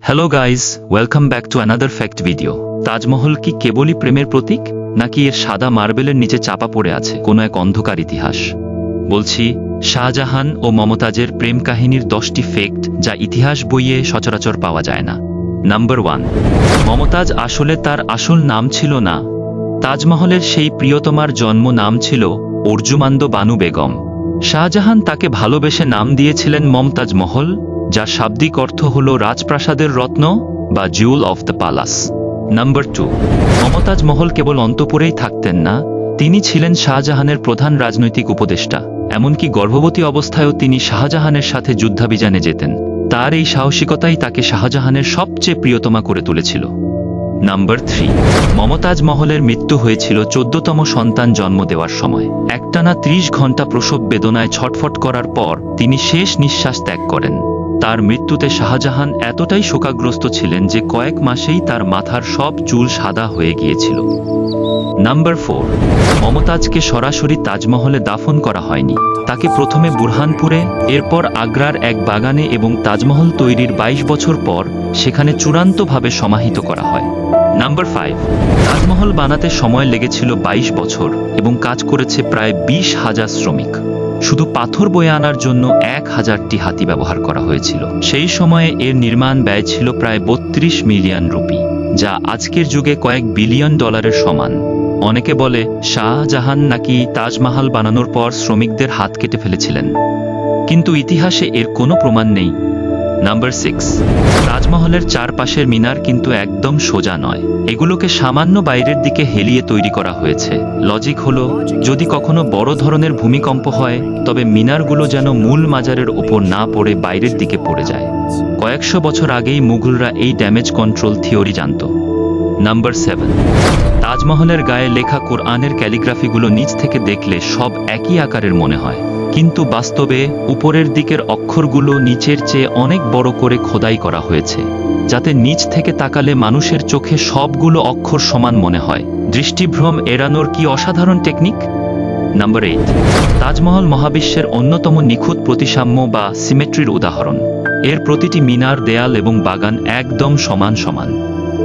Hello guys, welcome back to another fact video. Taj Mahal কি কেবলই প্রেমের প্রতীক, নাকি এর সাদা মার্বেলের নিচে চাপা পড়ে আছে কোনো এক অন্ধকার ইতিহাস? বলছি শাহজাহান ও মমতাজের প্রেম কাহিনীর 10টি ফ্যাক্ট যা ইতিহাস বইয়ে সচরাচর পাওয়া যায় না। নাম্বার 1, মমতাজ আসলে তার আসল নাম ছিল না। তাজমহলের সেই প্রিয়তমার জন্ম নাম ছিল অর্জুমান্দ বানু বেগম। শাহজাহান তাকে ভালোবেসে নাম দিয়েছিলেন মমতাজ মহল, যার শাব্দিক অর্থ হল রাজপ্রাসাদের রত্ন বা jewel of the palace. Number 2, Mumtaz Mahal কেবল অন্তঃপুরেই থাকতেন না, তিনি ছিলেন শাহজাহানের প্রধান রাজনৈতিক উপদেষ্টা। এমনকি গর্ভবতী অবস্থায়ও তিনি শাহজাহানের সাথে যুদ্ধাভিযানে যেতেন। তার এই সাহসিকতাই তাকে শাহজাহানের সবচেয়ে প্রিয়তমা করে তুলেছিল। নাম্বার 3, মমতাজ মহলের মৃত্যু হয়েছিল 14তম সন্তান জন্ম দেওয়ার সময়। একটানা 30 ঘন্টা প্রসব বেদনায় ছটফট করার পর তিনি শেষ নিঃশ্বাস ত্যাগ করেন। তার মৃত্যুতে শাহজাহান এতটাই শোকাগ্রস্ত ছিলেন যে কয়েক মাসেই তার মাথার সব চুল সাদা হয়ে গিয়েছিল। নাম্বার 4, মমতাজকে সরাসরি তাজমহলে দাফন করা হয়নি। তাকে প্রথমে বুরহানপুরে, এরপর আগ্রার এক বাগানে এবং তাজমহল তৈরির 22 বছর পর সেখানে চূড়ান্তভাবে সমাহিত করা হয়। নাম্বার 5, তাজমহল বানাতে সময় লেগেছিল 22 বছর এবং কাজ করেছে প্রায় 20,000 শ্রমিক। শুধু পাথর বয়ে আনার জন্য 1000টি হাতি ব্যবহার করা হয়েছিল। সেই সময়ে এর নির্মাণ ব্যয় ছিল প্রায় 32 মিলিয়ন রুপি, যা আজকের যুগে কয়েক বিলিয়ন ডলারের সমান। অনেকে বলে শাহজাহান নাকি তাজমহল বানানোর পর শ্রমিকদের হাত কেটে ফেলেছিলেন, কিন্তু ইতিহাসে এর কোনো প্রমাণ নেই। নাম্বার 6, তাজমহলের চারপাশের মিনার কিন্তু একদম সোজা নয়। এগুলোকে সামান্য বাইরের দিকে হেলিয়ে তৈরি করা হয়েছে। লজিক হলো, যদি কখনো বড় ধরনের ভূমিকম্প হয় তবে মিনারগুলো যেন মূল মাজারের ওপর না পড়ে বাইরের দিকে পড়ে যায়। কয়েকশো বছর আগেই মুঘলরা এই ড্যামেজ কন্ট্রোল থিওরি জানত। নাম্বার 7, তাজমহলের গায়ে লেখা কোরআনের ক্যালিগ্রাফিগুলো নিচ থেকে দেখলে সব একই আকারের মনে হয়, কিন্তু বাস্তবে উপরের দিকের অক্ষরগুলো নিচের চেয়ে অনেক বড় করে খোদাই করা হয়েছে, যাতে নিচ থেকে তাকালে মানুষের চোখে সবগুলো অক্ষর সমান মনে হয়। দৃষ্টিভ্রম এড়ানোর কি অসাধারণ টেকনিক! নাম্বার 8, তাজমহল মহাবিশ্বের অন্যতম নিখুঁত প্রতিসাম্য বা সিমেট্রির উদাহরণ। এর প্রতিটি মিনার, দেয়াল এবং বাগান একদম সমান সমান।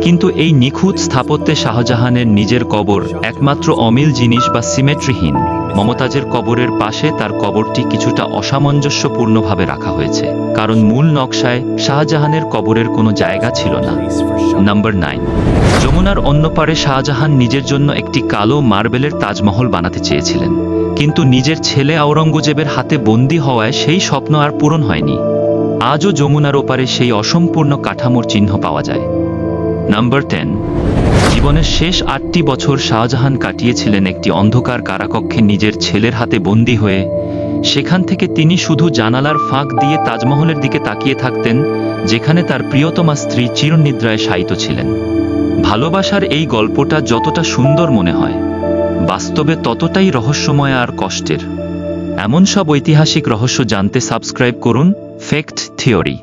কিন্তু এই নিখুঁত স্থাপত্যে শাহজাহানের নিজের কবর একমাত্র অমিল জিনিস বা সিমেট্রিহীন। মমতাজের কবরের পাশে তার কবরটি কিছুটা অসামঞ্জস্যপূর্ণভাবে রাখা হয়েছে, কারণ মূল নকশায় শাহজাহানের কবরের কোনো জায়গা ছিল না। নাম্বার 9, যমুনার অন্য পারে শাহজাহান নিজের জন্য একটি কালো মার্বেলের তাজমহল বানাতে চেয়েছিলেন, কিন্তু নিজের ছেলে আওরঙ্গজেবের হাতে বন্দী হওয়ায় সেই স্বপ্ন আর পূরণ হয়নি। আজও যমুনার ওপারে সেই অসম্পূর্ণ কাঠামোর চিহ্ন পাওয়া যায়। নাম্বার 10, জীবনের শেষ 8টি বছর শাহজাহান কাটিয়েছিলেন একটি অন্ধকার কারাকক্ষে নিজের ছেলের হাতে বন্দী হয়ে। সেখান থেকে তিনি শুধু জানালার ফাঁক দিয়ে তাজমহলের দিকে তাকিয়ে থাকতেন, যেখানে তার প্রিয়তমা স্ত্রী চিরনিদ্রায় শায়িত ছিলেন। ভালোবাসার এই গল্পটা যতটা সুন্দর মনে হয়, বাস্তবে ততটাই রহস্যময় আর কষ্টের। এমন সব ঐতিহাসিক রহস্য জানতে সাবস্ক্রাইব করুন ফ্যাক্ট থিওরি।